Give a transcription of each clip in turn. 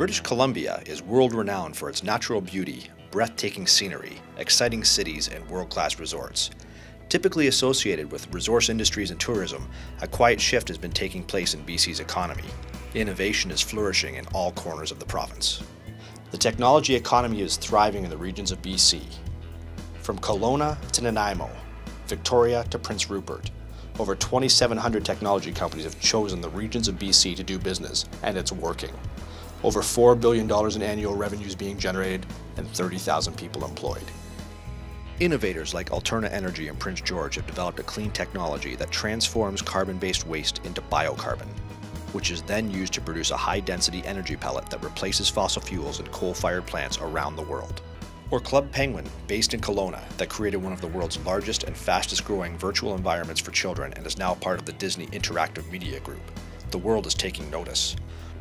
British Columbia is world-renowned for its natural beauty, breathtaking scenery, exciting cities, and world-class resorts. Typically associated with resource industries and tourism, a quiet shift has been taking place in BC's economy. Innovation is flourishing in all corners of the province. The technology economy is thriving in the regions of BC. From Kelowna to Nanaimo, Victoria to Prince Rupert, over 2,700 technology companies have chosen the regions of BC to do business, and it's working. Over $4 billion in annual revenues being generated and 30,000 people employed. Innovators like Alterna Energy and Prince George have developed a clean technology that transforms carbon-based waste into biocarbon, which is then used to produce a high-density energy pellet that replaces fossil fuels in coal-fired plants around the world. Or Club Penguin, based in Kelowna, that created one of the world's largest and fastest-growing virtual environments for children and is now part of the Disney Interactive Media Group. The world is taking notice.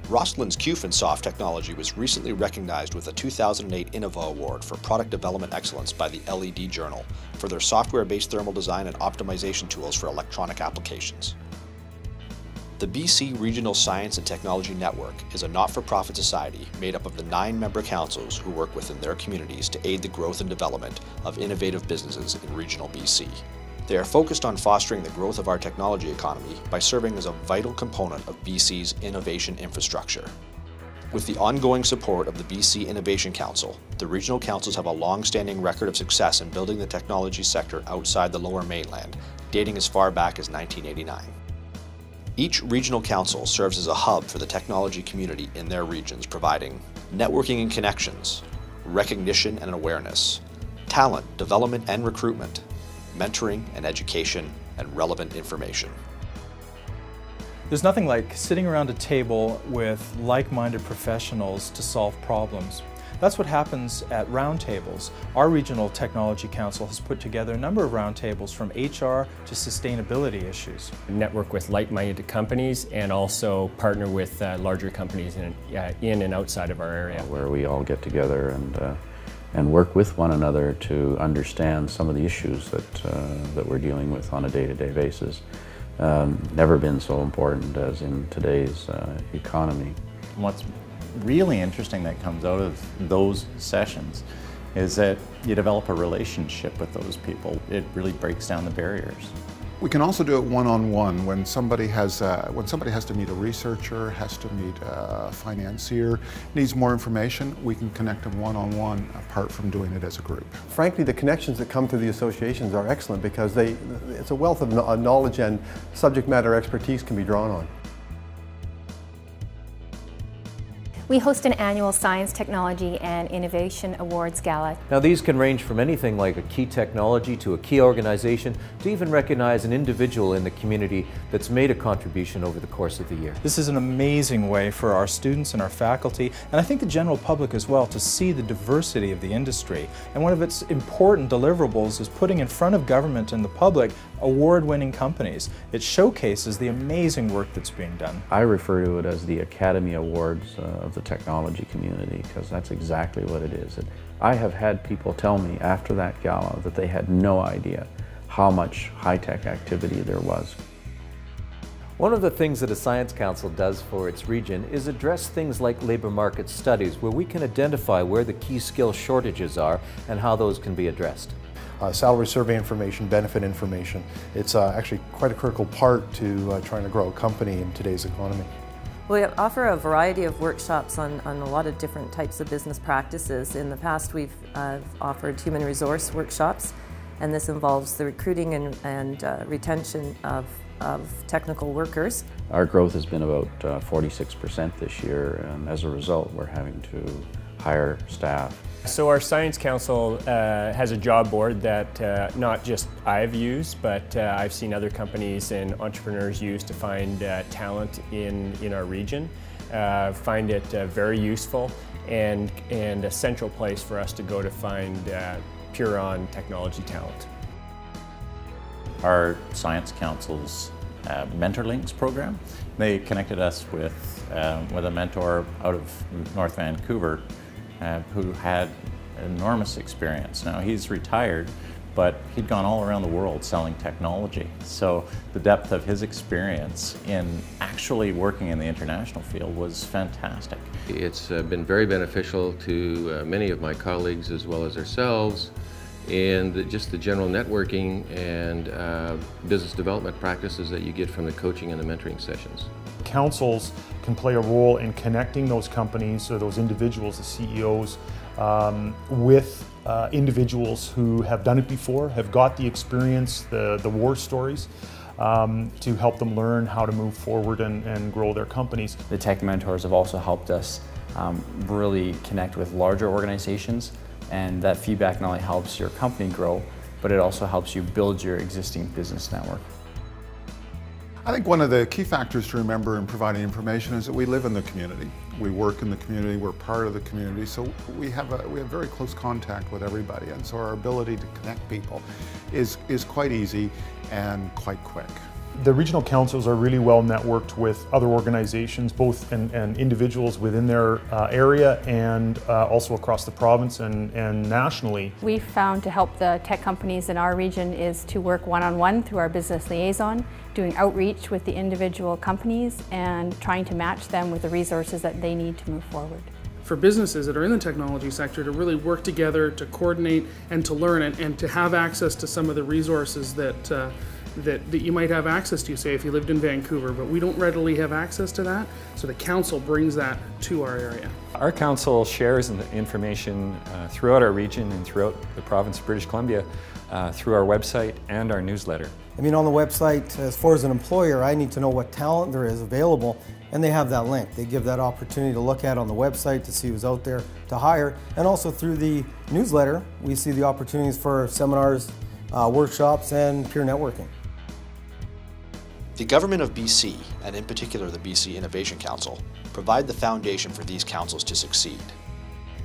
Roslin's QFinsoft technology was recently recognized with a 2008 Innova Award for Product Development Excellence by the LED Journal for their software-based thermal design and optimization tools for electronic applications. The BC Regional Science and Technology Network is a not-for-profit society made up of the 9 member councils who work within their communities to aid the growth and development of innovative businesses in regional BC. They are focused on fostering the growth of our technology economy by serving as a vital component of BC's innovation infrastructure. With the ongoing support of the BC Innovation Council, the regional councils have a long-standing record of success in building the technology sector outside the Lower Mainland, dating as far back as 1989. Each regional council serves as a hub for the technology community in their regions, providing networking and connections, recognition and awareness, talent, development and recruitment, mentoring and education, and relevant information. There's nothing like sitting around a table with like-minded professionals to solve problems. That's what happens at roundtables. Our Regional Technology Council has put together a number of roundtables from HR to sustainability issues. Network with like-minded companies and also partner with larger companies in and outside of our area. Where we all get together and work with one another to understand some of the issues that we're dealing with on a day-to-day basis. Never been so important as in today's economy. What's really interesting that comes out of those sessions is that you develop a relationship with those people. It really breaks down the barriers. We can also do it one-on-one when somebody has to meet a researcher, has to meet a financier, needs more information. We can connect them one-on-one apart from doing it as a group. Frankly, the connections that come through the associations are excellent because it's a wealth of knowledge and subject matter expertise can be drawn on. We host an annual Science, Technology and Innovation Awards Gala. Now these can range from anything like a key technology to a key organization to even recognize an individual in the community that's made a contribution over the course of the year. This is an amazing way for our students and our faculty, and I think the general public as well, to see the diversity of the industry. And one of its important deliverables is putting in front of government and the public award-winning companies. It showcases the amazing work that's being done. I refer to it as the Academy Awards of the technology community because that's exactly what it is. I have had people tell me after that gala that they had no idea how much high-tech activity there was. One of the things that a Science Council does for its region is address things like labor market studies, where we can identify where the key skill shortages are and how those can be addressed. Salary survey information, benefit information. It's actually quite a critical part to trying to grow a company in today's economy. We offer a variety of workshops on a lot of different types of business practices. In the past, we've offered human resource workshops, and this involves the recruiting and retention of technical workers. Our growth has been about 46% this year, and as a result, we're having to hire staff. So our Science Council has a job board that not just I've used, but I've seen other companies and entrepreneurs use to find talent in our region. Find it very useful and a central place for us to go to find pure-on technology talent. Our Science Council's Mentor Links program, they connected us with a mentor out of North Vancouver who had enormous experience. Now he's retired, but he'd gone all around the world selling technology. So the depth of his experience in actually working in the international field was fantastic. It's been very beneficial to many of my colleagues as well as ourselves, and just the general networking and business development practices that you get from the coaching and the mentoring sessions. Councils can play a role in connecting those companies or those individuals, the CEOs, with individuals who have done it before, have got the experience, the war stories, to help them learn how to move forward and grow their companies. The tech mentors have also helped us really connect with larger organizations, and that feedback not only helps your company grow, but it also helps you build your existing business network. I think one of the key factors to remember in providing information is that we live in the community. We work in the community, we're part of the community, so we have very close contact with everybody, and so our ability to connect people is quite easy and quite quick. The regional councils are really well networked with other organizations, both and individuals within their area and also across the province and nationally. We've found to help the tech companies in our region is to work one-on-one through our business liaison, doing outreach with the individual companies and trying to match them with the resources that they need to move forward. For businesses that are in the technology sector to really work together, to coordinate and to learn and to have access to some of the resources that you might have access to, say if you lived in Vancouver, but we don't readily have access to that, so the council brings that to our area. Our council shares information throughout our region and throughout the province of British Columbia through our website and our newsletter. I mean, on the website, as far as an employer, I need to know what talent there is available, and they have that link. They give that opportunity to look at on the website to see who's out there to hire, and also through the newsletter, we see the opportunities for seminars, workshops, and peer networking. The Government of BC, and in particular the BC Innovation Council, provide the foundation for these councils to succeed.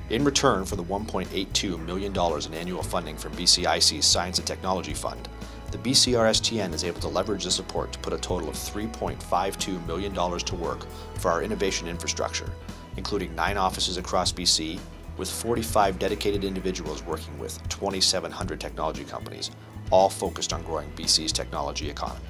In return for the $1.82 million in annual funding from BCIC's Science and Technology Fund, the BCRSTN is able to leverage the support to put a total of $3.52 million to work for our innovation infrastructure, including 9 offices across BC, with 45 dedicated individuals working with 2,700 technology companies, all focused on growing BC's technology economy.